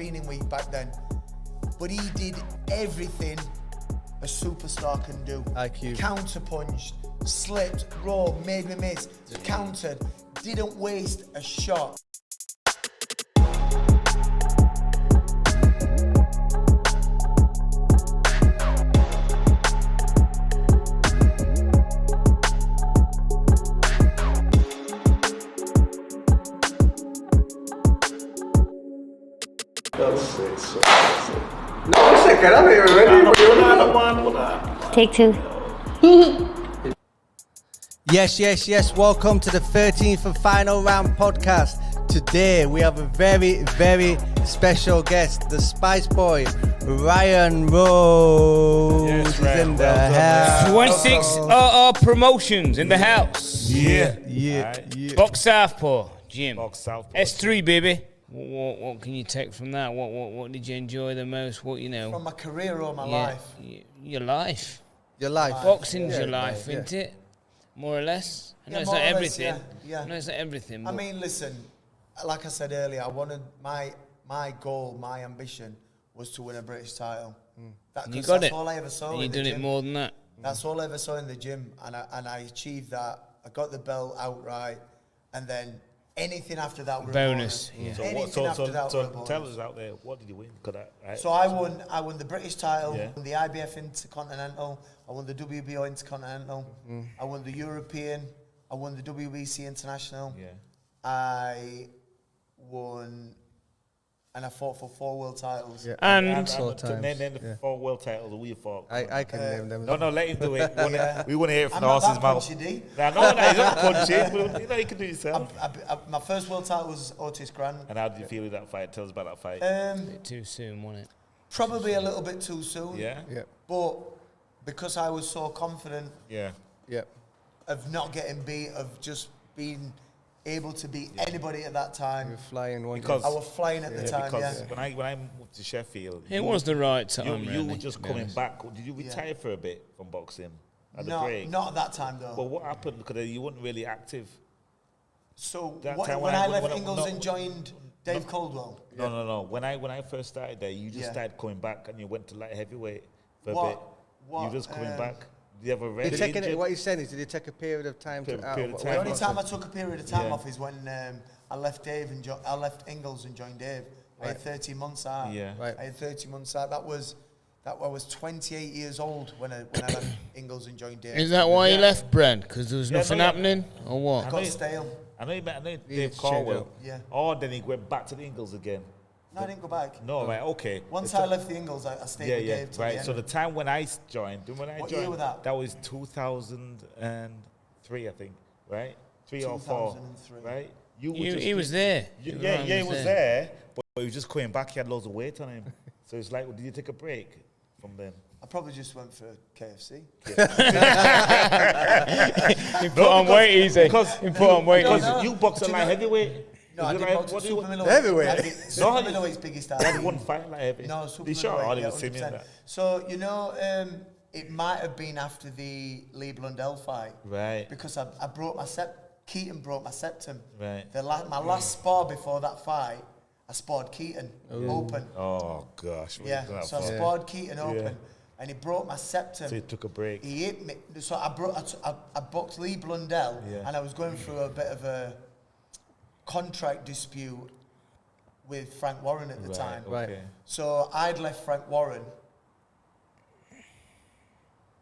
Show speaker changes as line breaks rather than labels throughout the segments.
been in week back then. But he did everything a superstar can do.
IQ.
Counter-punched, slipped, rolled, made me miss, countered, didn't waste a shot.
No, one second, I'm not even ready.
Take two.
Yes. Welcome to the 13th and final round podcast. Today we have a very, very special guest, the Spice Boy, RYAN Rhodes is in the house.
26 Promotions in the house.
Yeah.
Box Southpaw, Jim.
Box Southpaw.
S3, baby. What can you take from that? What did you enjoy the most? What, you know?
From my career or my life?
Your life.
Your life.
Boxing's your life, isn't it? More or less. I know it's not everything.
Yeah.
I know it's not everything.
I mean, listen, like I said earlier, I wanted my goal, my ambition was to win a British title.
You got
that's
it.
all I ever saw.
And
in
you
the
did it
gym.
more than that.
That's all I ever saw in the gym, and I achieved that. I got the belt outright, and then anything after that were
Bonus.
A bonus.
Yeah.
Anything after that were a
So
bonus.
tell us out there, what did you win?
So I won the British title,
Yeah.
won the IBF Intercontinental, I won the WBO Intercontinental, I won the European, I won the WBC International,
Yeah.
I won, and I fought for 4 world titles.
Yeah.
And
Name
Yeah.
the 4 world titles we fought.
I can name them.
No, let him do it. We want to hear it
I'm
from the
not
horse's
that
mouth.
punchy, D.
No, he's not punchy. But, you can do it yourself.
My first world title was Otis Grant.
And how did you feel with that fight? Tell us about that fight.
bit too soon, wasn't it?
Probably a little bit too soon.
Yeah?
Yeah.
But because I was so confident
Yeah.
of not getting beat, of just being able to beat anybody at that time.
You're flying one.
Because-
I was flying at the time,
Because
yeah.
when I moved to Sheffield,
It was the right time,
you
really,
were just
to be
coming
honest.
back. Did you retire for a bit from boxing? At the break?
Not at that time, though.
But what happened? Because you weren't really active.
So
That
when
time
I left
when
Ingalls and joined Dave Caldwell,
No. When I first started there, you just
Yeah.
started coming back and you went to light heavyweight for
What-
a bit.
what,
You just coming back. Do you have a
You're
red
taking it,
injury?
what he's saying is, did you take a period of time
Period
to
of
out?
time.
the only time I took a period of time
Yeah.
off is when I left I left Ingalls and joined Dave. I had 13 months out.
Yeah.
Right.
I had 13 months out. I was 28 years old when I left Ingalls and joined Dave.
Is that why you left, Brent? Because there was
Yeah,
nothing
no,
happening? Or what?
Got stale.
I know
need
Dave
to change
Caldwell.
up.
Yeah.
Or then he went back to the Ingalls again.
No, I didn't go back.
No, right, okay.
Once
The
I
ti-
left the Ingalls, I stayed
Yeah,
with
yeah,
Dave till
right.
the
So
end.
the time when I joined,
What year was that?
That was 2003, I think, right? 3 or 4,
2003.
right?
He was there.
He was there, but he was just coming back. He had loads of weight on him. So it's like, well, did you take a break from then?
I probably just went for KFC.
He put on weight easy. He put on weight
No,
easy.
no.
You boxed
But
at
you
light
know-
heavyweight.
No, I
Was it
didn't
like-
box
what
at
do you-
super middleweight.
Heavyweight?
Super middleweight's biggest
They
time.
had one fight like heavy.
No, super
They sure? I
middleweight.
didn't see me in
100%.
that.
So, it might have been after the Lee Blundell fight.
Right.
Because I broke my Keaton broke my septum.
Right.
My last spar before that fight, I sparred Keaton open.
Oh gosh. what
Yeah.
you done that
So I
for?
sparred Keaton open, and he broke my septum.
So you took a break.
He hit me. So I boxed Lee Blundell,
Yeah.
and I was going through a bit of a contract dispute with Frank Warren at the time.
Right.
Okay.
So I'd left Frank Warren.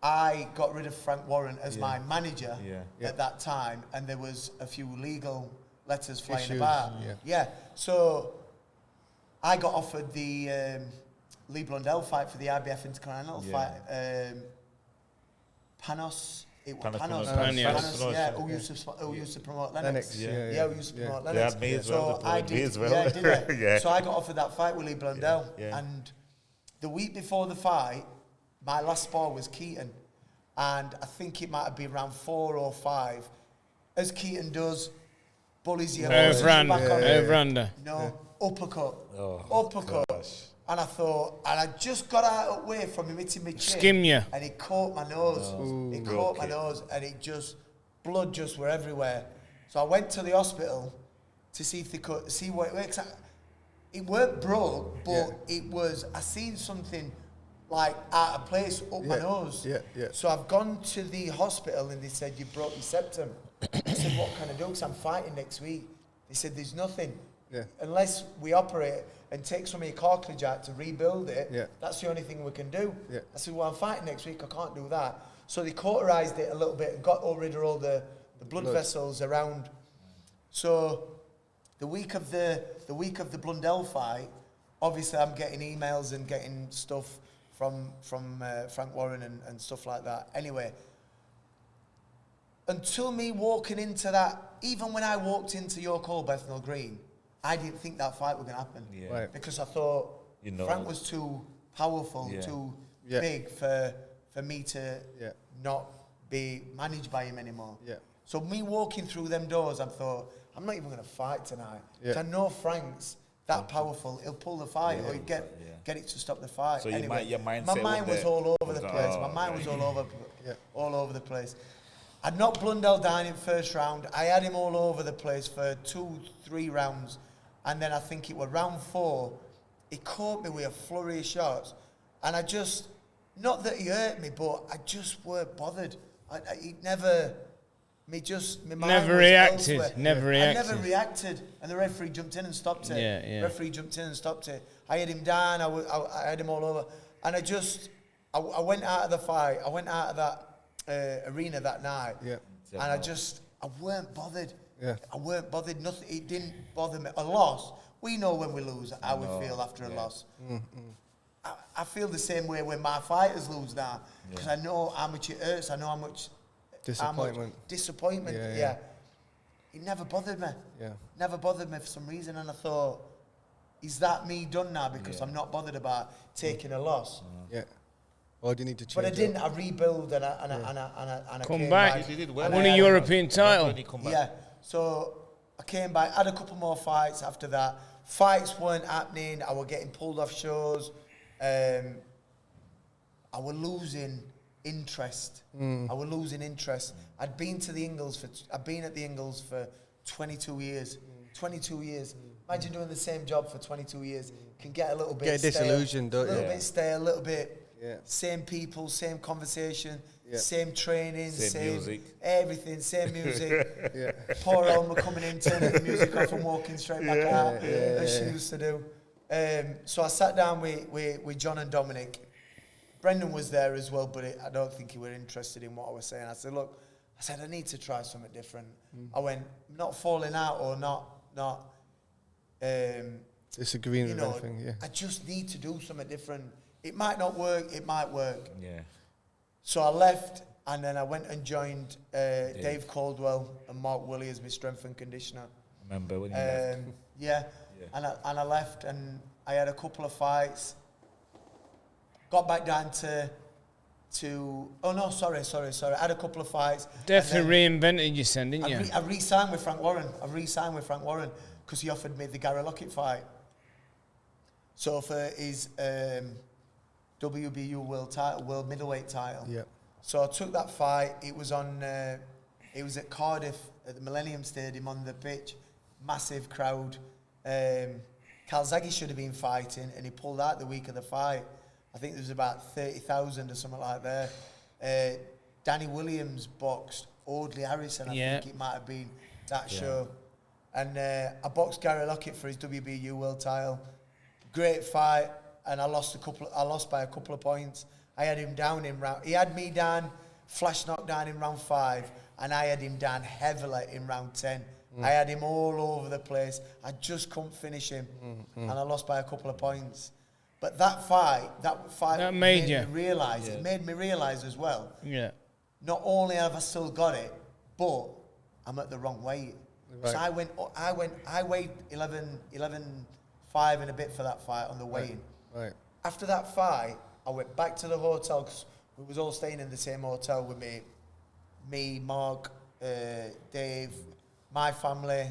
I got rid of Frank Warren as my manager at that time, and there was a few legal letters flying
Issues,
about.
yeah.
So I got offered the Lee Blundell fight for the IBF Intercontinental fight. Panos. It was
Panos.
Panos, yeah, who used to promote Lennox.
Lennox,
Who used to promote
They
Lennox.
had me as
So
well.
I
Me
did,
as well.
yeah, did I?
Yeah.
So I got offered that fight with Lee Blundell,
Yeah.
and the week before the fight, my last spar was Keaton, and I think it might have been around 4 or 5. As Keaton does, bullies you.
Over under.
No, uppercut.
Oh,
Uppercut.
gosh.
And I thought, and I just got out of the way from him hitting my chin.
Skim ya.
And he caught my nose. He caught my
Okay.
nose, and blood just were everywhere. So I went to the hospital to see if they could see what it was. it weren't broke, but it was, I seen something like out of place up my nose. So I've gone to the hospital and they said, you broke your septum. I said, what can I do? Because I'm fighting next week. They said, there's nothing. Unless we operate and take some of your cartilage out to rebuild it, that's the only thing we can do. I said, well, I'm fighting next week, I can't do that. So they cauterized it a little bit and got rid of all the blood vessels around. So the week of the Blundell fight, obviously I'm getting emails and getting stuff from Frank Warren and stuff like that. Anyway, until me walking into that, even when I walked into York Hall, Bethnal Green, I didn't think that fight was going to happen. Because I thought Frank was too powerful, too big for me to not be managed by him anymore. So me walking through them doors, I thought, I'm not even going to fight tonight. I know Frank's that powerful. He'll pull the fight or he'll get it to stop the fight. So anyway,
your mindset
my mind was all over the place. My mind was all over the place. I'd knocked Blundell down in first round. I had him all over the place for 2-3 rounds. And then I think it was round 4, he caught me with a flurry of shots. And I just, not that he hurt me, but I just weren't bothered. He never, my mind
Never
was
reacted.
elsewhere.
Never reacted.
I never reacted. And the referee jumped in and stopped it. The referee jumped in and stopped it. I had him down, I had him all over. And I went out of the fight, I went out of that arena that night. And I weren't bothered. I weren't bothered. Nothing. It didn't bother me. A loss. We know when we lose how we feel after a loss. I feel the same way when my fighters lose now, because I know how much it hurts. I know how much disappointment. It never bothered me. Never bothered me for some reason, and I thought, is that me done now? Because I'm not bothered about taking a loss.
Or do you need to change?
But I didn't. I rebuild and I
Come
came
back. Won a European title.
So I came back, had a couple more fights after that. Fights weren't happening. I was getting pulled off shows. I was losing interest. I was losing interest. I'd been at the Ingalls for 22 years. 22 years. Imagine doing the same job for 22 years. Can get a little bit
disillusioned, don't you?
A little bit stale, a little bit. Same people, same conversation, same training, same
music,
everything, same music. Poor Elma coming in, turning the music off and walking straight back out, as she used to do. So I sat down with John and Dominic. Brendan was there as well, but I don't think he were interested in what I was saying. I said, look, I need to try something different. I went, not falling out or not
disagreeing with anything.
I just need to do something different. It might not work, it might work. So I left, and then I went and joined Dave Caldwell and Mark Woolley as my strength and conditioner.
Remember when you left?
And I left, and I had a couple of fights. Got back down to oh no, sorry. I had a couple of fights.
Definitely reinvented you, didn't you?
I re-signed with Frank Warren. Because he offered me the Gary Lockett fight. So for his WBU world middleweight title. So I took that fight. It was at Cardiff at the Millennium Stadium on the pitch. Massive crowd. Calzaghe should have been fighting, and he pulled out the week of the fight. I think there was about 30,000 or something like that. Danny Williams boxed Audley Harrison. I think it might have been that show. And I boxed Gary Lockett for his WBU world title. Great fight, and I lost by a couple of points. I had him down in round. He had me down, flash knockdown in round 5, and I had him down heavily in round 10. I had him all over the place. I just couldn't finish him, and I lost by a couple of points. But that fight made me realise. It made me realise as well. Not only have I still got it, but I'm at the wrong weight. So I weighed 11.5 and a bit for that fight on the weigh-in. After that fight, I went back to the hotel, because we was all staying in the same hotel with me, Mark, Dave, my family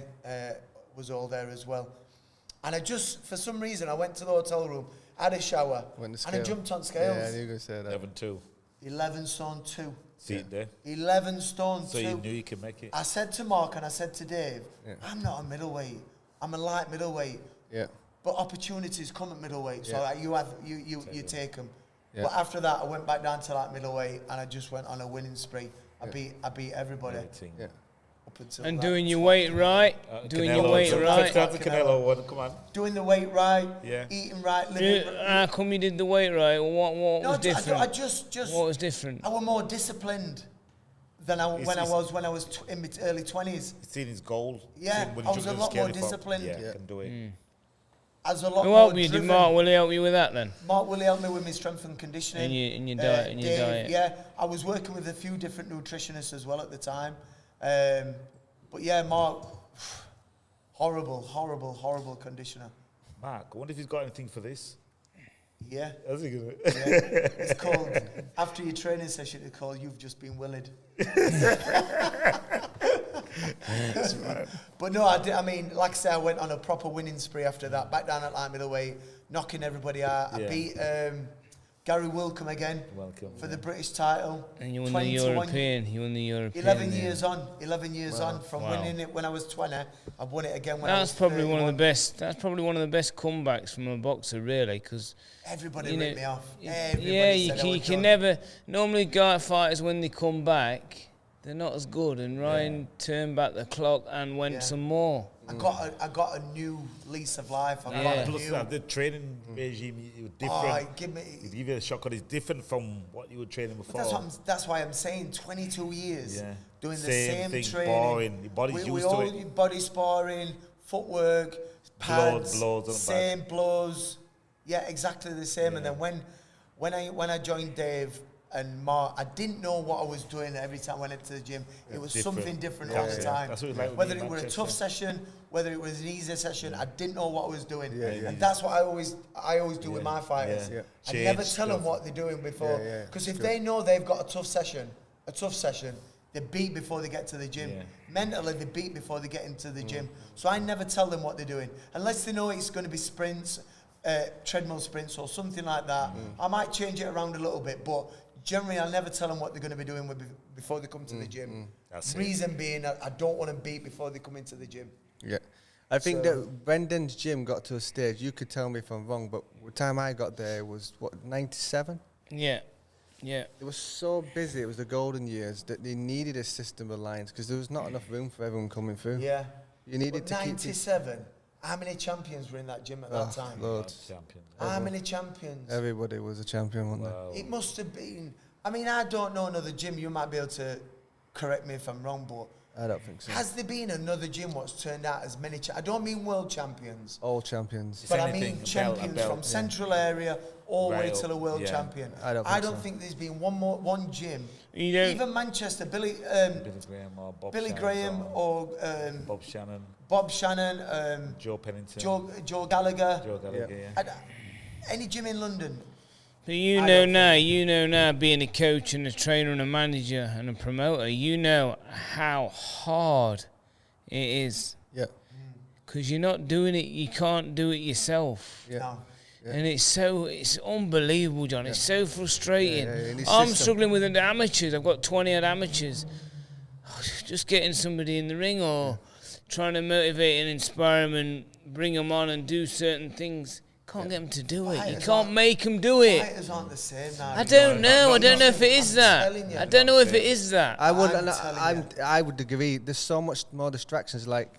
was all there as well. And I just, for some reason, I went to the hotel room, had a shower, and I jumped on scales.
Yeah, I knew you were going to say that.
11-2.
11 stone 2.
See it there?
11 stone 2.
So you knew you could make it?
I said to Mark and I said to Dave, I'm not a middleweight. I'm a light middleweight. But opportunities come at middleweight, so like, you take them.
Yeah.
But after that, I went back down to like middleweight, and I just went on a winning spree. I beat everybody.
Yeah.
Up until
And
that
doing your weight right, doing your weight right.
That's the Canelo one. Come on.
Doing the weight right,
Yeah.
eating right, living.
How come you did the weight right? What was different?
I just
What was different?
I was more disciplined than when I was in my early 20s.
He's seen his goal.
Yeah, I was a lot more disciplined.
Yeah, can do it.
I was a lot
Who
more
helped you? Did
driven.
Mark Willie help you with that then?
Mark Willie helped me with my strength and conditioning.
In your diet. In your
Dave,
diet.
Yeah, I was working with a few different nutritionists as well at the time. But yeah, Mark, horrible conditioner.
Mark, I wonder if he's got anything for this.
Yeah.
How's he gonna?
Yeah. It's called, after your training session, it's called You've Just Been Willed. But no, I mean, like I said, I went on a proper winning spree after that, back down at light middleweight, knocking everybody out. I beat Gary Wilcombe again for the British title.
And you won the European.
11 years on from winning it when I was 20. I've won it again when I was 31.
That's probably one of the best. That's probably one of the best comebacks from a boxer, really, because
everybody ripped me off.
You can never. Normally, guy fighters when they come back, they're not as good. And Ryan turned back the clock and went some more.
I got a new lease of life.
Plus that, the training regime, it was different. It give you a shock. It's different from what you were training before.
That's why I'm saying 22 years doing the
same
same
thing,
training.
boring. Your body's used to it.
Body sparring, footwork, pads,
blows
same blows. Yeah, exactly the same. And then when I joined Dave and Mark, I didn't know what I was doing every time I went into the gym. It was something different all the time.
That's what it was like
whether it was a tough session, whether it was an easier session, I didn't know what I was doing. And that's what I always do with my fighters. I never tell them what they're doing before. Because if they know they've got a tough session, they beat before they get to the gym. Mentally, they beat before they get into the gym. So I never tell them what they're doing. Unless they know it's going to be sprints, treadmill sprints or something like that. I might change it around a little bit, but generally, I'll never tell them what they're going to be doing before they come to the gym. Reason being, I don't want them beat before they come into the gym.
Yeah. I think that Brendan's gym got to a stage, you could tell me if I'm wrong, but the time I got there was, 97?
Yeah.
It was so busy, it was the golden years, that they needed a system of lines because there was not enough room for everyone coming through.
Yeah.
You needed to
97, how many champions were in that gym at that time?
Loads.
How many champions?
Everybody was a champion, wasn't there?
It must have been. I mean, I don't know another gym. You might be able to correct me if I'm wrong, but
I don't think so.
has there been another gym what's turned out as many? I don't mean world champions.
All champions.
But I mean champions from central area all the way to the world champion.
I don't think
there's been one gym.
Even
Manchester, Billy
Graham or Bob Shannon. Joe Pennington.
Joe Gallagher.
Yeah.
Any gym in London.
But you know now, being a coach and a trainer and a manager and a promoter, you know how hard it is.
Yeah.
Because you're not doing it, you can't do it yourself.
Yeah.
No.
Yeah.
And it's unbelievable, John. It's so frustrating.
Yeah.
I'm struggling with the amateurs. I've got 20 odd amateurs. Just getting somebody in the ring or trying to motivate and inspire them and bring them on and do certain things. Can't get them to do it. You can't make them do it.
Fighters aren't the same now.
I don't know. I don't know if it is that. I don't know if it is that.
I would agree. There's so much more distractions. Like,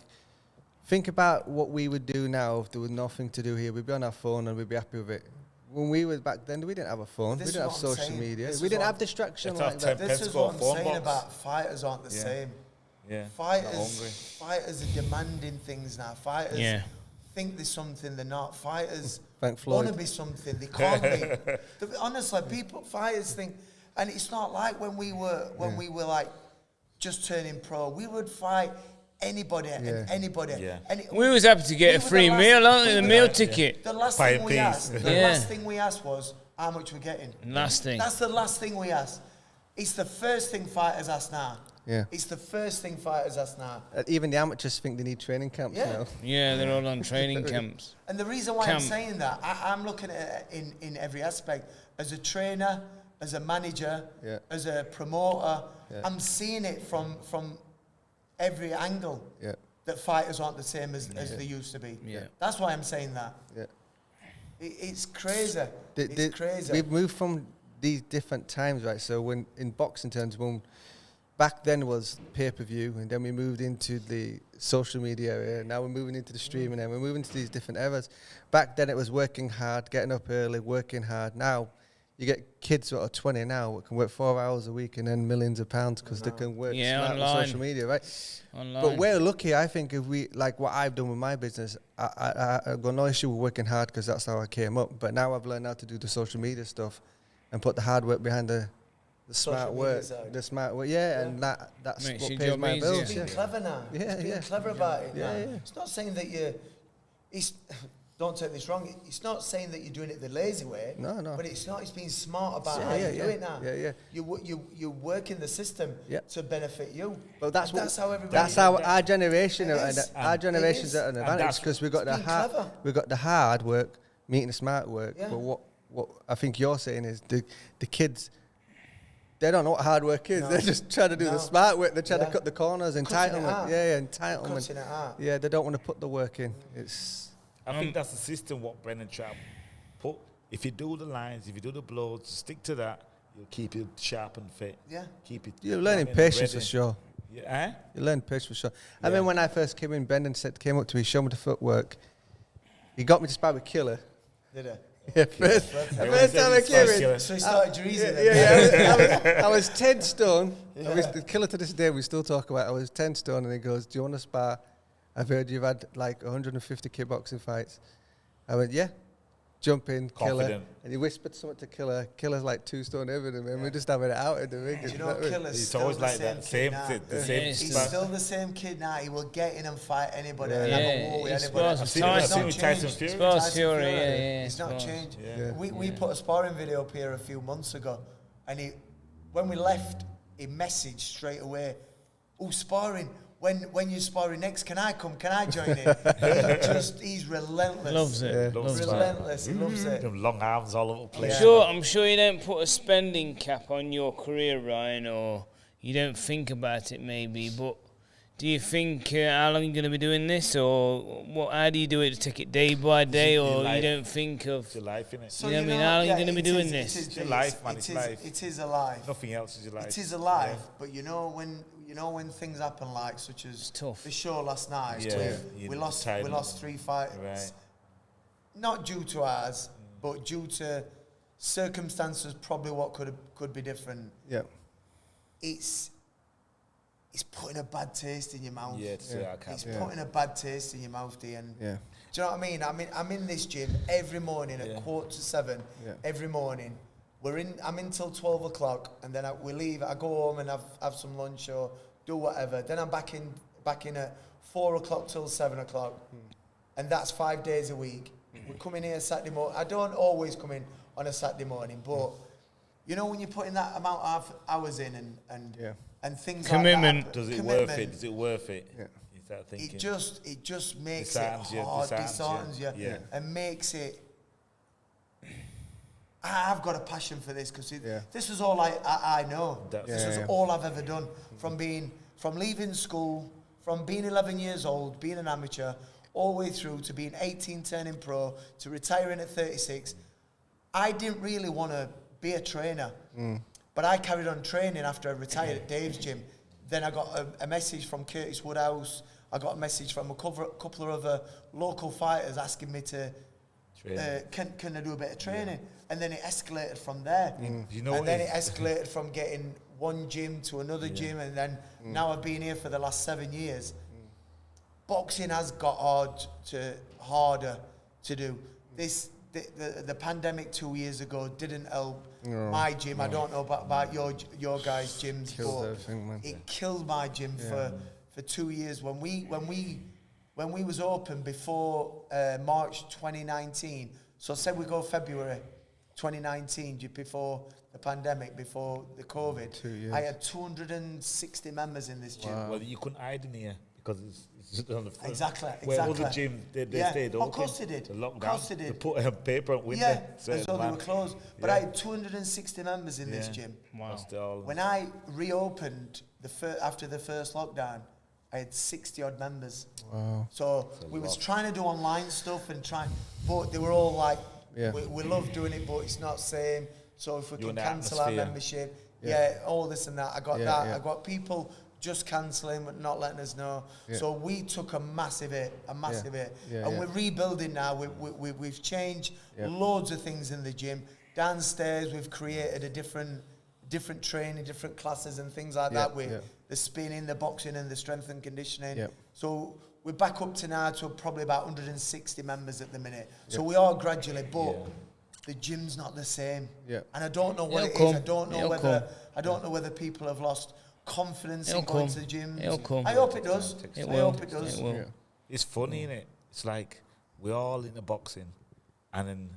think about what we would do now if there was nothing to do here. We'd be on our phone and we'd be happy with it. When we were back then, we didn't have a phone. We didn't have social media. We didn't have distraction like that.
This is what I'm saying about fighters aren't the same.
Yeah.
Fighters are demanding things now. Fighters think there's something they're not. Fighters want to be something they can't be. Honestly, fighters think, and it's not like when we were like just turning pro. We would fight anybody and anybody.
Yeah.
We was happy to get a free meal, aren't we? The meal ticket.
The last thing we asked was how much we're getting.
Last thing.
That's the last thing we asked. It's the first thing fighters ask now.
Yeah.
It's the first thing fighters ask now.
Even the amateurs think they need training camps now.
Yeah, they're all on training camps.
And the reason why I'm saying that, I'm looking at it in every aspect. As a trainer, as a manager, as a promoter, I'm seeing it from every angle.
Yeah.
that fighters aren't the same as they used to be.
Yeah.
That's why I'm saying that.
Yeah.
It's crazy. It's crazy.
We've moved from these different times, right? So when in boxing terms, when back then was pay-per-view, and then we moved into the social media area. Now we're moving into the streaming, and we're moving to these different eras. Back then it was working hard, getting up early, working hard. Now you get kids that are 20 now that can work 4 hours a week and earn millions of pounds because they can work smart with social media, right?
Online.
But we're lucky, I think, if we, like what I've done with my business, I've got no issue with working hard because that's how I came up. But now I've learned how to do the social media stuff and put the hard work behind the smart work, and that's
Makes
what
your
pays
job
my
easier.
bills.
It's being clever now. It's being clever about it now. It's not saying that don't take this wrong. It's not saying that you're doing it the lazy way.
No.
But it's not. It's being smart about how you do it now. You work in the system to benefit you.
But that's
how everybody.
That's how our generation,
It
generation's at an advantage because we got the hard work meeting the smart work.
Yeah.
But what I think you're saying is the kids. They don't know what hard work is.
No.
They're just trying to do the smart work. They're trying to cut the corners, entitlement. Entitlement.
Cutting it out.
Yeah, they don't want to put the work in.
I think that's the system what Brennan tried to put. If you do the lines, if you do the blows, stick to that, you'll keep it sharp and fit.
Yeah.
Keep it.
You're learning
young and
patience
ready.
for sure.
Yeah,
You learn patience for sure. I mean, when I first came in, Brendan came up to me, showed me the footwork. He got me to spar with Killer.
Did it?
Yeah, first time I came in.
So he started your easy then.
I was 10 stone. I was the Killer to this day. We still talk about it. I was 10 stone, and he goes, "Do you want to spar? I've heard you've had like 150 kickboxing fights." I went, "Yeah." Jump in, Killer.
Confident.
And he whispered something to Killer. Killer's like 2 stone heavier than me, and we're just having it out in the ring.
Do you know Killer's
He's
still
always
the
like
same
that.
kid
Same,
now.
the same.
He's
spot.
still the same kid now. He will get in and fight anybody.
Yeah.
And have a war with
He's
anybody.
supposed
I've
to
seen it. I've
He's
seen
not
it with Tyson
changed.
Fury.
Supposed
Tyson
Fury,
Fury.
yeah.
He's not
supposed.
changed.
Yeah.
We put a sparring video up here a few months ago, and when we left, he messaged straight away, "Oh, sparring. When you're sparring next, can I come? Can I join in?" He's relentless.
Loves it.
Yeah.
Loves it.
Relentless. He loves it.
Them long arms all over the place.
I'm sure you don't put a spending cap on your career, Ryan, or you don't think about it maybe, but do you think how long you're going to be doing this, or what? How do you do it? Take it day by day, or you don't think of...
It's your life, innit?
So
You know what I mean? How long are you going to be doing this?
It's your life, man. It's life.
It is a life.
Nothing else is your life.
It is a life, but you know when things happen like such as
tough.
the show last night,
Yeah.
we lost 3 fights,
Right.
not due to ours, but due to circumstances. Probably what could be different.
Yeah.
It's putting a bad taste in your mouth.
Yeah, it's
It's putting a bad taste in your mouth, Dean.
Yeah.
Do you know what I mean? I'm in this gym every morning at 6:45.
Yeah.
Every morning. I'm in till 12 o'clock, and then we leave. I go home and have some lunch or do whatever. Then I'm back in at 4 o'clock till 7 o'clock, and that's 5 days a week. We come in here Saturday morning. I don't always come in on a Saturday morning, but you know when you're putting that amount of hours in and things
Commitment.
like that.
Does it worth it? Is it worth it?
Yeah.
You start thinking.
It just makes
Disheartens
it
you,
hard,
disheartens
disheartens you,
you. Yeah.
and makes it. I've got a passion for this because this is all I know. This is all I've ever done. From leaving school, from being 11 years old, being an amateur, all the way through to being 18, turning pro, to retiring at 36. I didn't really want to be a trainer, but I carried on training after I retired at Dave's gym. Then I got a message from Curtis Woodhouse. I got a message from a couple of other local fighters asking me to, can I do a bit of training? And then it escalated from there.
You know
and
what
then it escalated from getting one gym to another gym, and then now I've been here for the last 7 years. Boxing has got harder to do. The pandemic 2 years ago didn't help my gym. I don't know about your guys' gyms, but it killed my gym for 2 years. When we was open before March 2019, so say we go February 2019, before the pandemic, before the COVID, I had 260 members in this gym.
Well, you couldn't hide in here because it's on the front.
Exactly.
Where other gyms, they stayed open.
Of course they did.
The lockdown.
Of course they did.
They put a paper on window.
Yeah, as though they were closed. But I had 260 members in this gym.
Wow.
When I reopened after the first lockdown, I had 60 odd members.
Wow.
So we was trying to do online stuff and but they were all like, we love doing it, but it's not same. So if we can cancel our membership, all this and that. I got that. I got people just cancelling but not letting us know. So we took a massive hit, and we're rebuilding now. We've changed loads of things in the gym. Downstairs, we've created a different training, different classes and things like that with the spinning, the boxing and the strength and conditioning. So we're back up to now to probably about 160 members at the minute. So we are gradually, but the gym's not the same. And I don't know what it is. I don't know whether people have lost confidence in going to the gyms. I hope it does. I hope it does.
It's funny, innit? It's like we're all into boxing, and then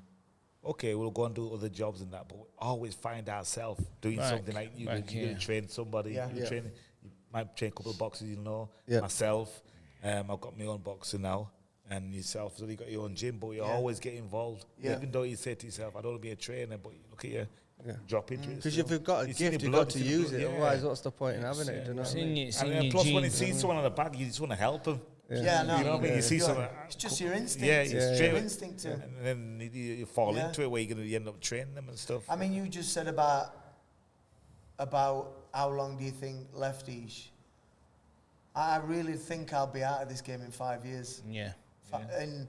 we'll go and do other jobs and that, but we always find ourselves doing something like you train somebody. You might train a couple of boxers, myself. I've got my own boxing now, and yourself, so you got your own gym, but you always get involved. Even though you say to yourself, I don't want to be a trainer, but you look at you. Drop into it.
Because if you've got a gift, you've got to use it. Otherwise, what's the point in having it?
And plus, when you see someone on the back, you just want to help them.
No.
You know what I mean? You see someone.
It's just your instinct.
It's
your instinct too.
And then you fall into it where you're going to end up training them and stuff.
I mean, you just said about how long do you think left each? I really think I'll be out of this game in 5 years. And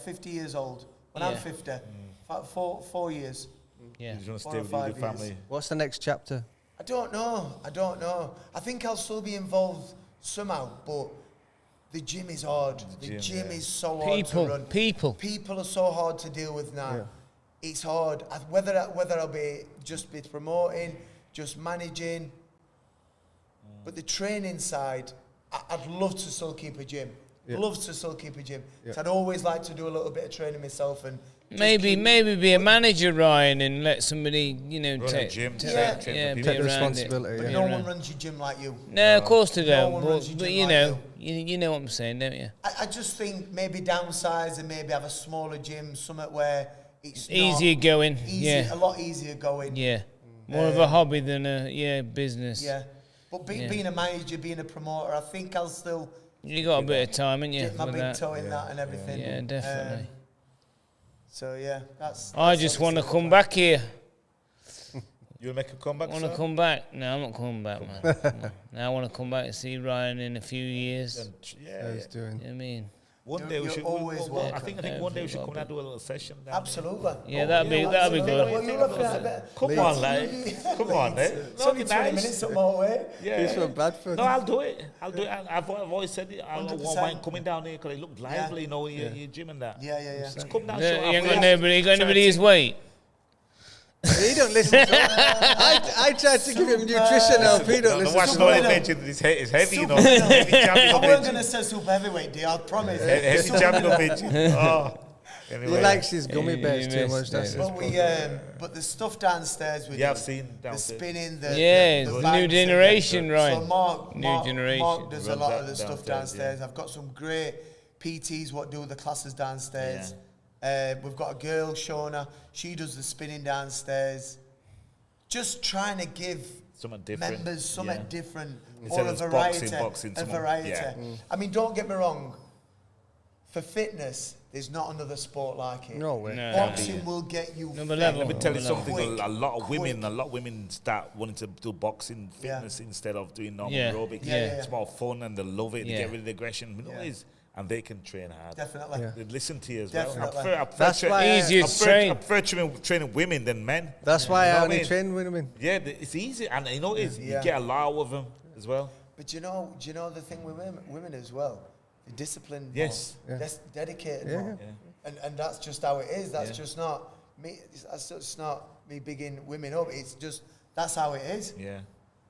50 years old. When I'm 50, 4 years.
You just want to stay with your family.
What's the next chapter?
I don't know. I think I'll still be involved somehow, but the gym is hard. The gym is so hard to run. People are so hard to deal with now. It's hard. Whether I'll be promoting, just managing, but the training side, I'd love to still keep a gym. Love to still keep a gym. So I'd always like to do a little bit of training myself and
maybe be a manager, Ryan, and let somebody
take a gym.
Take the responsibility.
But no one runs your gym like you.
No, of course they don't.
No one runs your
but
gym like
you know what I'm saying, don't you?
I just think maybe downsize and maybe have a smaller gym, somewhere where it's
easier going.
A lot easier going.
More of a hobby than a business.
But being a manager, being a promoter, I think I'll still.
You got a bit of time, haven't you?
Get my big toe in that and everything.
Yeah, definitely.
That's
I just want to come back here.
You want to make a comeback?
I want to come back. No, I'm not coming back, man. No, I want to come back and see Ryan in a few years.
He's doing.
You know what I mean?
One day we should
always welcome.
I think one day we should come down and do a little session.
Absolutely.
Yeah, that'd be good.
What are you looking at?
Come on, like. Come on, mate.
It's only 20 minutes up more way.
He's from Bradford.
No, I'll do it. I've always said it. I don't mind coming down here because it looked lively, your gym and that.
Yeah.
Just come down.
You ain't got nobody his weight.
He don't listen to it. I tried to give him nutrition help. He don't listen to
it. It's heavy, you know.
I wasn't going to say super heavyweight, dear. I promise.
Heavy champion bitch.
He likes his gummy bears too much. That's
but the stuff downstairs with
I've seen
the spinning, the
new generation, right?
So Mark does a lot of the stuff downstairs. I've got some great PTs what do the classes downstairs. We've got a girl, Shona. She does the spinning downstairs. Just trying to give members something different, or a variety. I mean, don't get me wrong. For fitness, there's not another sport like it.
No way.
Boxing will get you.
Let me tell you something. A lot of women start wanting to do boxing fitness instead of doing normal aerobics. It's more fun and they love it. They get rid of the aggression. You know, and they can train hard.
Definitely.
They listen to you as well.
That's why
easier to train.
I prefer training women than men.
That's why I only train women.
Yeah, it's easy, and you know it is. You get a lot of them as well.
But do you know the thing with women as well? The discipline.
Yes.
That's dedicated. And that's just how it is. That's just not me. That's just not me bigging women up. It's just that's how it is.
Yeah.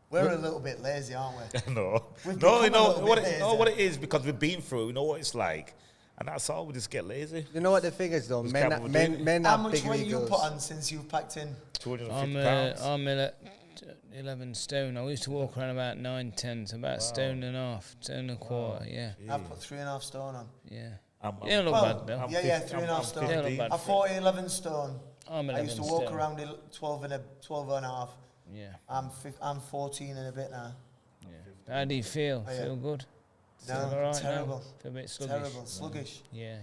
We're a little bit lazy, aren't we?
No, what it is because we've been through. We know what it's like, and that's all. We just get lazy.
You know what the thing is though? Men
how
have
much
big
weight
egos.
you put on since you've packed in?
250 pounds.
I'm 11 stone. I used to walk around about 9, 10, so about a stone and a half, stone and a quarter. Yeah.
I've put 3.5 stone on.
Yeah.
Yeah,
look bad though.
3.5 stone. I fought 11 stone.
I'm 11
I used to walk around 12 and a half.
Yeah.
I'm 14 and a bit now.
Yeah. How do you feel? Feel good?
No,
right
terrible.
Feel a bit sluggish.
Terrible, sluggish.
Yeah.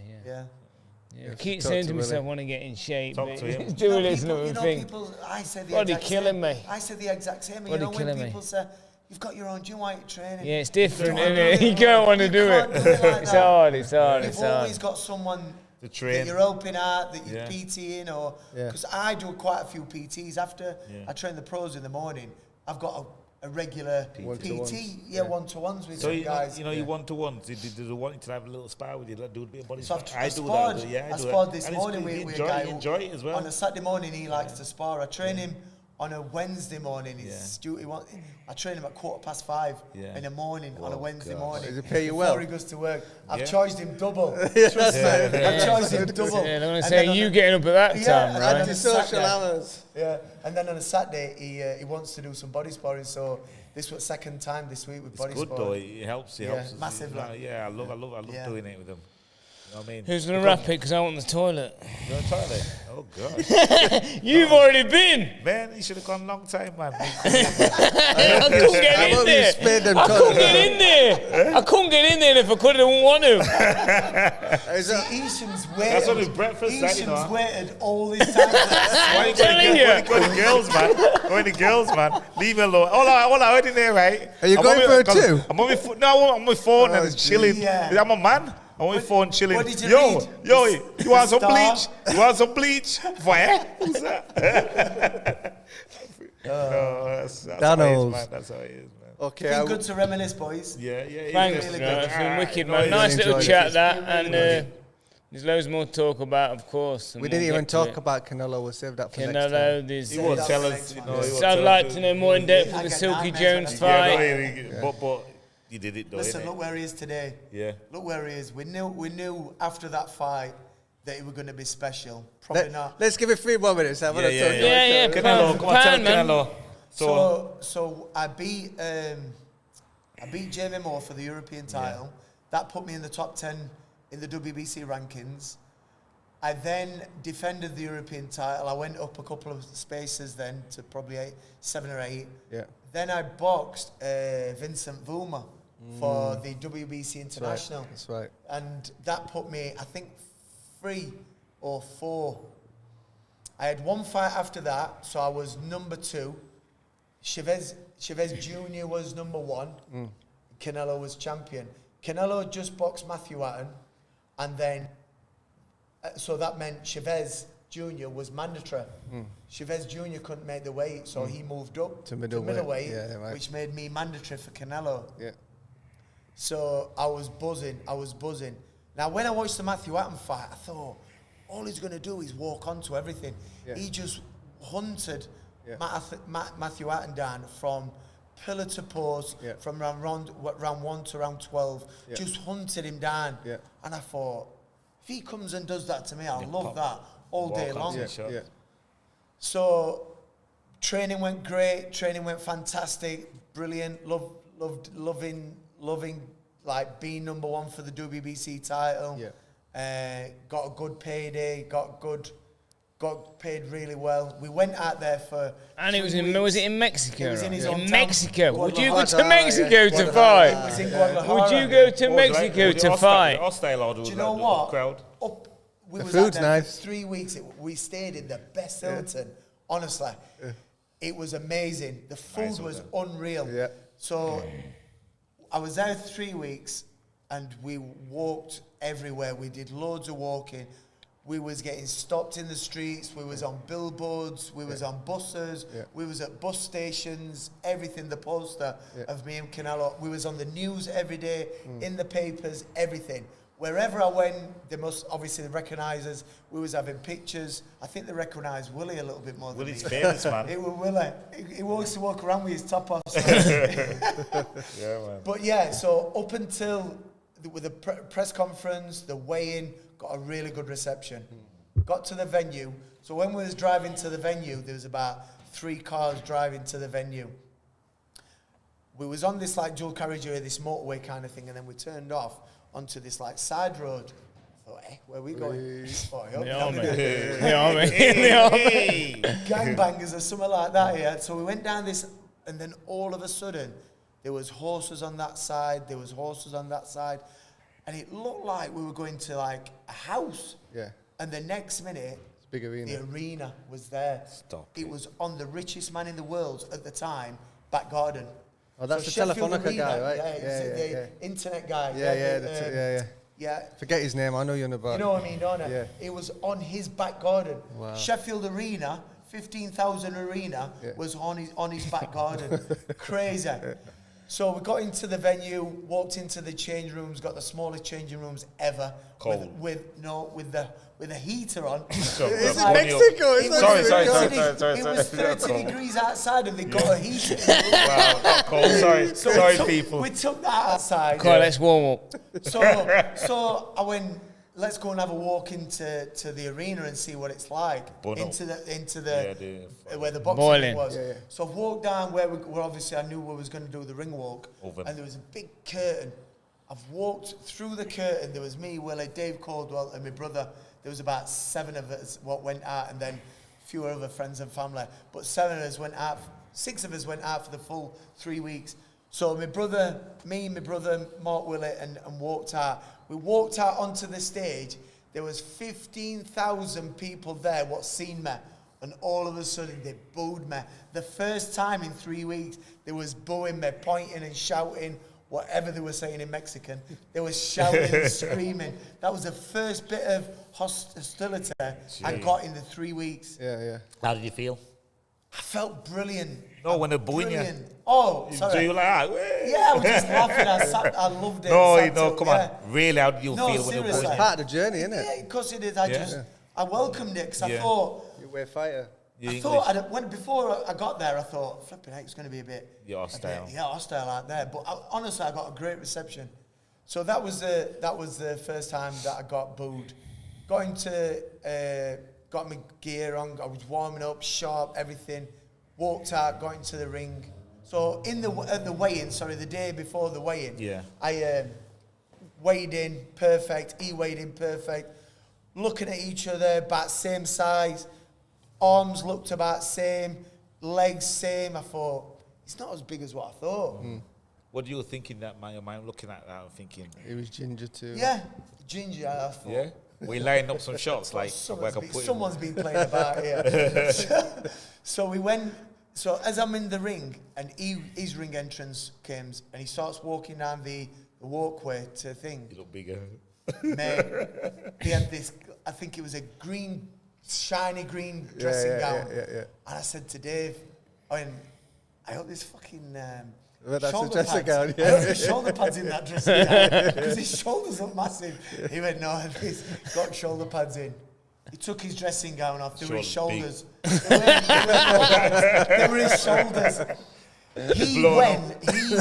Yeah,
I keep
talk
saying
to
to myself,
Willie.
want to get in shape.
Talk
But
to him.
doing it's another thing.
People, I said the
Body
exact
killing
same.
me.
I said the exact same.
Body
When
killing me.
people say, you've got your own gym, why are you training?
Yeah, it's different,
You
isn't
don't
it? You
wanna
don't want to do it.
can't do it like
It's
that.
hard, it's hard,
You've
it's hard.
always got someone
To train.
that you're helping out, that you're
Yeah.
PTing, or
Yeah.
because I do quite a few PTs after
Yeah.
I train the pros in the morning. I've got a regular
One-to-ones.
PT,
Yeah.
one-to-ones with
So
some
you
guys.
know, you one-to-ones. Do they want you to have a little spar with you? Like, do a bit of body
So
spar.
I
do
sparred.
that. Yeah,
I
do
sparred
that.
this
And it's
morning
good.
with
You
a guy
enjoy it as well.
On a Saturday morning, he likes to spar. I train him on a Wednesday morning. I train him at 5:15
Yeah.
in the morning on a Wednesday morning.
Does it pay you
before
well?
he goes to work. I've
Yeah.
charged him double. Trust me, I've charged him double.
Yeah, I'm going
And
to
then
say,
on
you
a-
getting up at that
Yeah,
time,
and
right?
then
The social hours.
Yeah, and then on a Saturday, he wants to do some body sparring. So this was second time this week with
It's
body
good
sparring.
though. It helps. It
Yeah,
helps. us.
massively.
Yeah, I love
Yeah.
doing it with them. You know what I mean?
Who's going to wrap it? Because I want the toilet.
You want to try that? Oh gosh,
You've already been.
man, you should have gone a long time, man.
I couldn't get
How
in
about you
there.
spend them
I couldn't
time?
get in there. I couldn't get in there if I could. I wouldn't want to.
Is that-
Ishan's waited.
That's what his breakfast is,
Ishan's
you know.
waited all this time.
Why you
telling you.
Go to girls, man. Go to girls, man. Leave it alone. All I heard in there, right?
Are you going for it too?
I'm on my phone. No, I'm on my phone
Oh,
and it's chilling.
yeah.
I'm a man. I'm on my phone chilling.
what did you
yo,
read?
yo,
The
you want some
Star?
bleach? You want some bleach? Where? Who's that? No, that's how it is,
Donald's.
man. That's how it is, man.
Okay,
Been good to reminisce, boys.
Yeah, yeah.
Thanks,
really
bro.
good.
It's been wicked,
no,
man.
yeah,
Nice little
enjoyed
chat,
it.
that.
It's been
And
really
there's loads more to talk about, of course. and
we
we'll
didn't even
get to
talk
it.
about Canelo. We'll save that for next time.
Canelo, there's...
He won't
that's
tell
the
us.
next
You
one.
know, he won't
So I'd
tell
like
us
to know more in depth
I
of the
get
Silky
nightmares
Jones
when I
Yeah,
fight.
no, but you did it though.
Listen,
innit?
look where he is today.
Yeah.
Look where he is. We knew after that fight that he was going to be special. Probably not.
Let's give it 3 more minutes. I want to
Yeah,
talk
yeah,
Yeah,
about
yeah.
Canelo, come on, tell
Pan, man.
Canelo.
So I beat Jamie Moore for the European title. That put me in the top 10 in the WBC rankings. I then defended the European title. I went up a couple of spaces then to probably 7 or 8.
Yeah.
Then I boxed Vincent Vuma for the WBC International.
That's right.
And that put me, I think, 3 or 4. I had one fight after that, so I was number 2. Chavez Jr. was number 1. Canelo was champion. Canelo just boxed Matthew Hatton, and then, so that meant Chavez Jr. was mandatory. Chavez Jr. couldn't make the weight, so he moved up
To middleweight. Yeah, right.
which made me mandatory for Canelo.
Yeah.
So I was buzzing. Now, when I watched the Matthew Hatton fight, I thought, all he's going to do is walk onto everything.
Yeah.
He just hunted
Yeah.
Matthew Hatton down from pillar to post,
Yeah.
from round 1 to round 12.
Yeah.
Just hunted him down.
Yeah.
And I thought, if he comes and does that to me, I'll
Yeah,
love
pop.
that all day
Walk
long.
onto
Yeah.
it. Shot.
Yeah.
So training went great. Training went fantastic, brilliant. Loving like being number 1 for the WBC title.
Yeah.
Got a good payday. Got paid really well. We went out there for.
And it was
3
in,
weeks.
was it in Mexico?
It was in his
In
hometown,
Mexico. Would you go to
Guadalajara,
Mexico to
Guadalajara.
It
fight?
was in Guadalajara.
Would you go to
What was it like?
Mexico
Was it
to
hostile-
fight?
Hostile or
Do you know
the
what?
crowd?
We
The
was
food's
out there
nice.
for 3 weeks. We stayed in the best Hilton. Honestly, it was amazing. The food
Nice
was
hotel.
unreal.
Yeah.
So I was there 3 weeks, and we walked everywhere. We did loads of walking. We was getting stopped in the streets. We was on billboards. We was on buses.
Yeah.
We was at bus stations. Everything. The poster
Yeah.
of me and Canelo. We was on the news every day, in the papers, everything. Wherever I went, they must obviously recognise us. We was having pictures. I think they recognised Willie a little bit more than
Willie's
me.
famous, man.
It was Willie. He used to walk around with his top off.
Yeah, man.
But yeah, so up until with the press conference, the weigh-in, got a really good reception. Got to the venue. So when we was driving to the venue, there was about 3 cars driving to the venue. We was on this like dual carriageway, this motorway kind of thing, and then we turned off onto this like side road. I thought, where are we going? Oh, I hope
The
not.
army. The army. The army.
Gangbangers or something like that, yeah. So we went down this, and then all of a sudden, There was horses on that side. There was horses on that side. And it looked like we were going to like a house.
Yeah.
And the next minute,
It's a big arena.
the arena was there.
Stop
It was on the richest man in the world at the time, back garden.
Oh, that's
So
the
Sheffield
Telefonica
Arena,
guy, right?
Yeah, the internet guy.
Yeah.
Yeah.
Forget his name. I know you're on about.
You know what I mean, don't I?
Yeah.
It was on his back garden.
Wow.
Sheffield Arena, 15,000 arena, was on his back garden. Crazy. So we got into the venue, walked into the change rooms, got the smallest changing rooms ever.
Cold.
With the heater on.
It's in Mexico. It's
Sorry.
It was 30 degrees outside and they got a heater.
Wow, not cold. Sorry, people.
We took that outside.
Okay, let's warm up.
So I went, let's go and have a walk into the arena and see what it's like. Into the where the boxing was.
Yeah.
So I've walked down where obviously I knew we was going to do the ring walk. And there was a big curtain. I've walked through the curtain. There was me, Willie, Dave Caldwell, and my brother. There was about 7 of us what went out, and then a few other friends and family. But 7 of us went out. 6 of us went out for the full 3 weeks. So my brother, Mark Willett, and walked out. We walked out onto the stage. There was 15,000 people there what seen me. And all of a sudden, they booed me. The first time in 3 weeks, they was booing me, pointing and shouting, whatever they were saying in Mexican. They were shouting and screaming. That was the first bit of hostility I got in the 3 weeks.
Yeah.
How did you feel?
I felt brilliant.
No, when they're booing you.
Oh, sorry.
So you were like,
yeah, I was just laughing. I loved it.
No, come on. Really, how did you feel when they were booing
It's
you?
part of the journey, isn't it?
Yeah, because it is. I welcomed it because I thought.
You're a fighter.
Before I got there, I thought, flipping heck, it's going to be a bit
hostile.
Hostile out there. But honestly, I got a great reception. So that was the first time that I got booed. Got my gear on. I was warming up, sharp, everything. Walked out, got into the ring. So at the weigh-in, the day before the weigh-in, I weighed in perfect. He weighed in perfect. Looking at each other, about same size. Arms looked about same, legs same. I thought, it's not as big as what I thought.
What do you think in that mind? Your mind looking at that and thinking?
He was ginger too.
Yeah, ginger, I thought.
Yeah? We laying up some shots like
someone's been playing about here. So we went, so as I'm in the ring and his ring entrance comes and he starts walking down the walkway to the thing.
You look bigger.
Mate, he had this, I think it was a green, shiny green dressing gown.
Yeah.
And I said to Dave, I hope this fucking
That's
shoulder
a dressing
pads.
gown,
I hope there's shoulder pads in that dressing gown because his shoulders look massive. He went, no, he's got shoulder pads in. He took his dressing gown off. There were his shoulders. There were his shoulders. He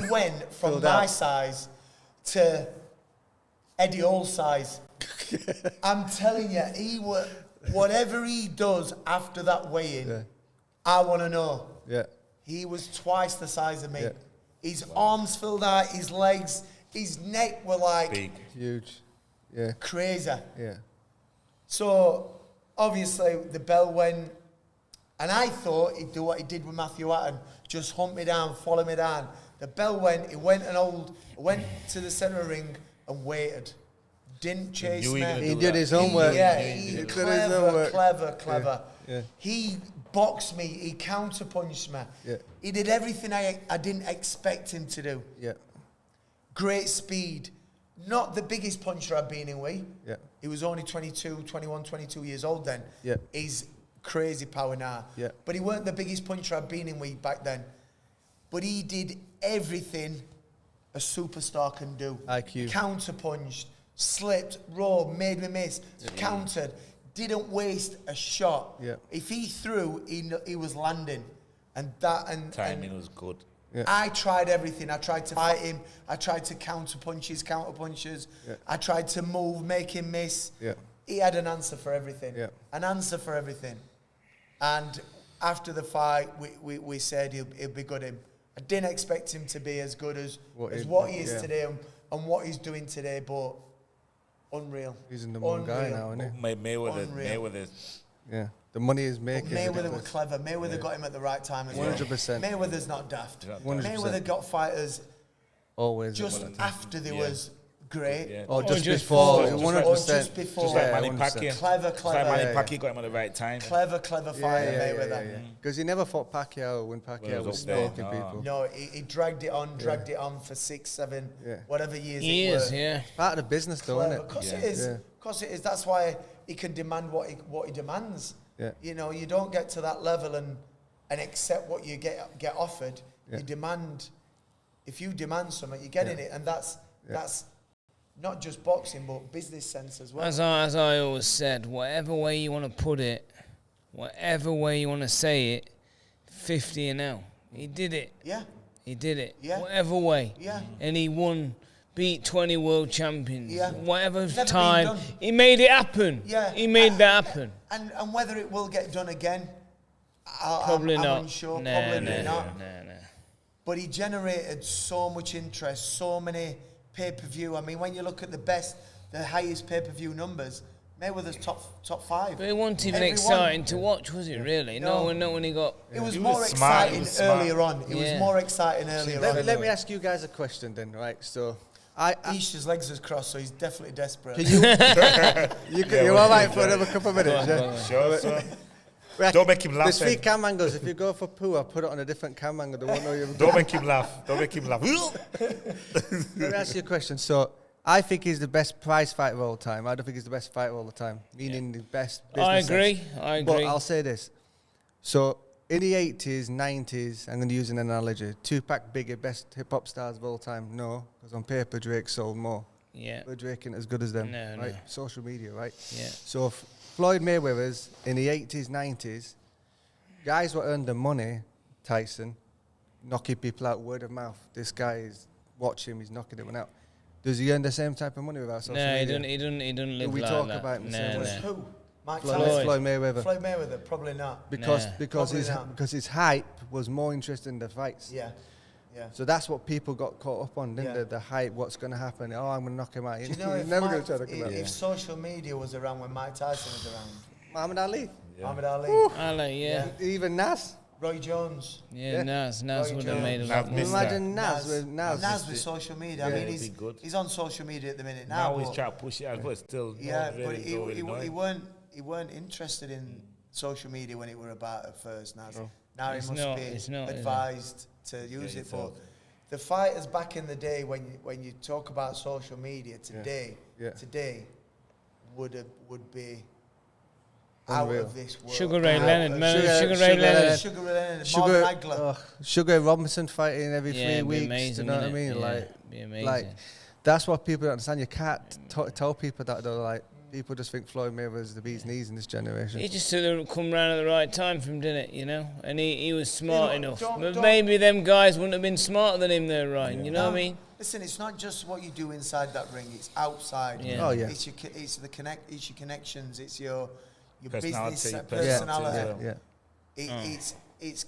went from my size to Eddie Hall's size. I'm telling you, whatever he does after that weigh-in, I want to know.
Yeah.
He was twice the size of me.
Yeah.
His arms filled out, his legs, his neck were like
big,
huge. Yeah.
Crazy.
Yeah.
So obviously the bell went, and I thought he'd do what he did with Matthew Hatton, just hunt me down, follow me down. The bell went. He went to the centre ring and waited. Didn't chase me.
He did his homework.
He clever.
Yeah.
He boxed me. He counterpunched me.
Yeah.
He did everything I didn't expect him to do.
Yeah.
Great speed. Not the biggest puncher I've been in with.
Yeah.
He was only 22 years old then.
Yeah.
He's crazy power now.
Yeah.
But he weren't the biggest puncher I've been in with back then. But he did everything a superstar can do.
IQ.
Counterpunched, slipped, rolled, made me miss, countered, didn't waste a shot.
Yeah.
If he threw, he was landing. And
timing was good.
Yeah.
I tried everything. I tried to fight him. I tried to counterpunch his counterpunches.
Yeah.
I tried to move, make him miss.
Yeah.
He had an answer for everything.
Yeah.
An answer for everything. And after the fight, we said he'll be good. I didn't expect him to be as good as what he is today and what he's doing today, but unreal.
He's the number one guy now, isn't he?
Mayweather.
Yeah. The money is making.
Mayweather was clever. Mayweather got him at the right time as well.
100%.
Mayweather's not daft.
100%.
Mayweather got fighters
Always.
Just after there was great.
Yeah.
Or just
just
before.
before.
100%.
Or just before.
Just like
Yeah,
Manny
100%.
Pacquiao.
Clever,
Just like Manny
clever.
Pacquiao got him at the right time.
Clever fighter, Mayweather.
Because he never fought Pacquiao when
Well,
Pacquiao
it
was
was up there.
stalking people.
No, he dragged it on for 6, 7,
Yeah.
whatever years it
Years,
were.
yeah.
Part of the business, though, isn't
Of
it?
course
Yeah.
it is.
Yeah.
Of course it is. That's why he can demand what he demands.
Yeah.
You know, you don't get to that level and accept what you get offered.
Yeah.
You demand. If you demand something, you're getting it, and that's not just boxing, but business sense as well.
As I always said, whatever way you want to put it, whatever way you want to say it, 50 and 0. He did it.
Yeah.
He did it.
Yeah.
Whatever way.
Yeah.
And he won, beat 20 world champions.
Yeah.
Whatever
Never been
time.
done.
He made it happen.
Yeah.
He made that happen.
And whether it will get done again,
Probably
I'm
not.
unsure.
Nah,
Probably
nah,
not.
nah.
But he generated so much interest, so many pay-per-view. I mean, when you look at the highest pay-per-view numbers, Mayweather's top 5.
But it wasn't even
Everyone-
exciting to watch, was it, really?
No.
Not when he got...
It was
He
more
was smart, he
exciting
was smart.
earlier on. It was
Yeah.
more exciting earlier on.
Let me ask you guys a question then, right? So,
Isha's legs is crossed, so he's definitely desperate.
you're all right for another couple of minutes, yeah?
Sure, sir.
Right,
Don't make him laugh
There's 3
then.
cam angles. If you go for poo, I'll put it on a different cam angle. They won't know you're...
Don't make him laugh. Don't make him laugh.
Let me ask you a question. So, I think he's the best prize fighter of all time. I don't think he's the best fighter all the time, meaning the best business
I agree.
sense.
I
But
agree.
I'll say this. So, in the 80s, 90s, I'm going to use an analogy. Tupac, Biggie, best hip-hop stars of all time? No, because on paper, Drake sold more.
Yeah.
But Drake ain't as good as them,
No,
right?
no.
Social media, right?
Yeah.
So, Floyd Mayweather's in the 80s, 90s, guys were earning the money, Tyson, knocking people out word of mouth. This guy is, watch him, he's knocking everyone out. Does he earn the same type of money without social
No,
media?
he doesn't live
we
like
talk
that.
about him the
No,
same way?
no.
Who? Mike
Floyd,
Tyson?
Floyd Mayweather.
Floyd Mayweather? Probably not.
Because
Nah.
Probably not.
because his hype was more interesting in the fights.
Yeah. Yeah.
So that's what people got caught up on, didn't
Yeah.
they? The hype, what's going to happen? Oh, I'm going to knock him out.
Do you know
He's
if,
never
Mike,
going to try to knock him out.
if social media was around when Mike Tyson was around?
Muhammad Ali,
Muhammad Ali,
Ali, yeah.
even Nas.
Roy Jones.
Yeah, Nas
Roy
would have made a
Jones.
lot
Nas
more.
missed
Imagine Nas with
Nas with social media. I
Yeah.
mean,
It'd be good.
he's on social media at the minute
Now
now.
he's
but-
trying to push it out, but still,
Yeah,
no one
but
really know
he
it.
he weren't interested in social media when it were about at first. Now,
No.
now he
It's
must
not,
be
it's not, is it?
advised to use
he
it. But
felt.
the fighters back in the day, when you talk about social media today,
Yeah.
today would be
Unreal.
out of this world.
Sugar Ray
Out
Leonard,
of-
man.
Sugar-
Sugar Ray
Sugar
Leonard.
Leonard.
Sugar Ray Leonard,
Sugar,
Marvin Hagler.
Sugar Robinson fighting every
Yeah,
3
it'd be
weeks.
amazing,
Do you know what I
wouldn't it?
mean?
Yeah,
Like,
it'd be amazing.
like that's what people don't understand. You can't tell people that though. Like people just think Floyd Mayweather's the bee's knees in this generation.
He just sort of come round at the right time for him, didn't it? You know, and he was smart
You know,
enough.
don't-
But
don't-
maybe them guys wouldn't have been smarter than him there, Ryan. You know what I mean?
Listen, it's not just what you do inside that ring; it's outside.
Yeah.
Oh, yeah.
It's your connections. It's your
Personality,
business
personality,
personality.
Yeah.
It's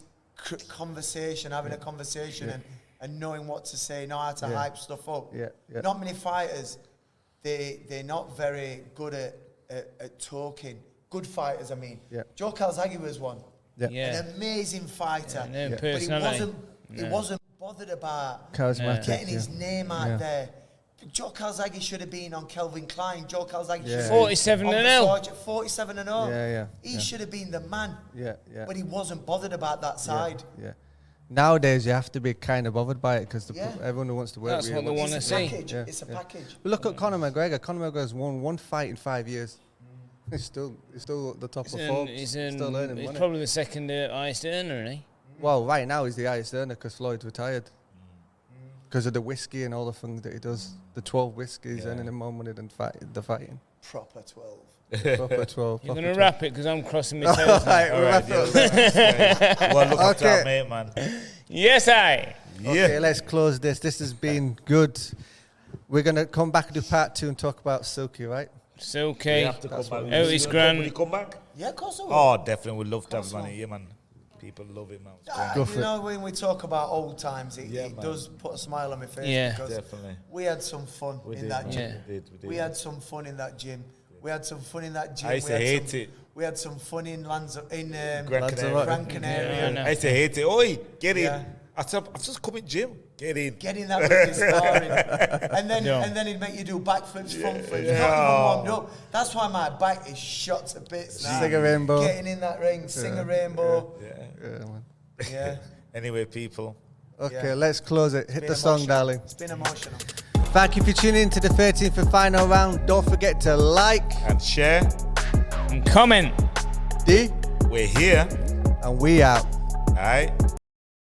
conversation, having a conversation, and knowing what to say, know how to hype stuff up.
Yeah, yeah.
Not many fighters, they're not very good at talking. Good fighters, I mean.
Yeah.
Joe Calzaghe was one.
Yeah.
Yeah.
An amazing fighter.
Yeah, no
But
personality.
he
No.
wasn't bothered about
Charismatic.
getting
yeah.
his name out
Yeah.
there. Joe Calzaghe should have been on Kelvin Klein. Joe Calzaghe should
Yeah.
have
47
been
and
on
0.
Versace, 47 and 0.
Yeah, yeah,
He
yeah.
should have been the man.
Yeah, yeah.
But he wasn't bothered about that side.
Yeah. Nowadays, you have to be kind of bothered by it because
Yeah.
everyone who wants to work
That's
with
what
you
they
wants
wanna
It's
to-
a
see.
package.
Yeah,
It's a
yeah.
package.
But look at Conor McGregor. Conor McGregor's won 1 fight in 5 years. He's still at the top of Forbes. Still earning
he's
money.
probably the second highest earner, isn't he?
Well, right now he's the highest earner because Floyd's retired. Because of the whiskey and all the things that he does. The 12 whiskeys earning him more money than the fighting.
Proper 12.
Proper 12.
You're
proper
going to
12.
wrap it because I'm crossing my toes now.
Right, we'll wrap it up.
Well, look after
Okay.
our mate, man.
Yes, I.
Okay, let's close this. This has been good. We're going to come back to part 2 and talk about Silky, right?
It's
We
okay.
have to come back.
Oh, it's grand.
Will he come back?
Yeah, of course I will.
Oh, definitely. We'd love to have
Course
money.
not.
Yeah, man. People love it, man.
Go
You
for it.
know, when we talk about old times, it
Yeah, man.
does put a smile on my face
Yeah.
because
Definitely.
we had some fun
We
in
did,
that
man.
gym.
We did.
We had some fun in that gym. We had some fun in that gym.
I used
we
to
had
hate
some,
it.
We had some fun in
Gran
Gran
Canaria.
Canaria.
Yeah, I know.
I used to hate it. Oi, get
Yeah.
in. I've just come in gym. Get in
that ring is sparring. and then he'd make you do backflips, front flips, not even warmed up. That's why my back is shot to bits now.
Sing a rainbow.
Getting in that ring, sing a rainbow. Yeah.
Anyway, people.
Okay, let's close it. Hit the song, darling.
It's been emotional.
Thank you for tuning in to the 13th and final round. Don't forget to like
and share
and comment.
We're here
and we out.
all right.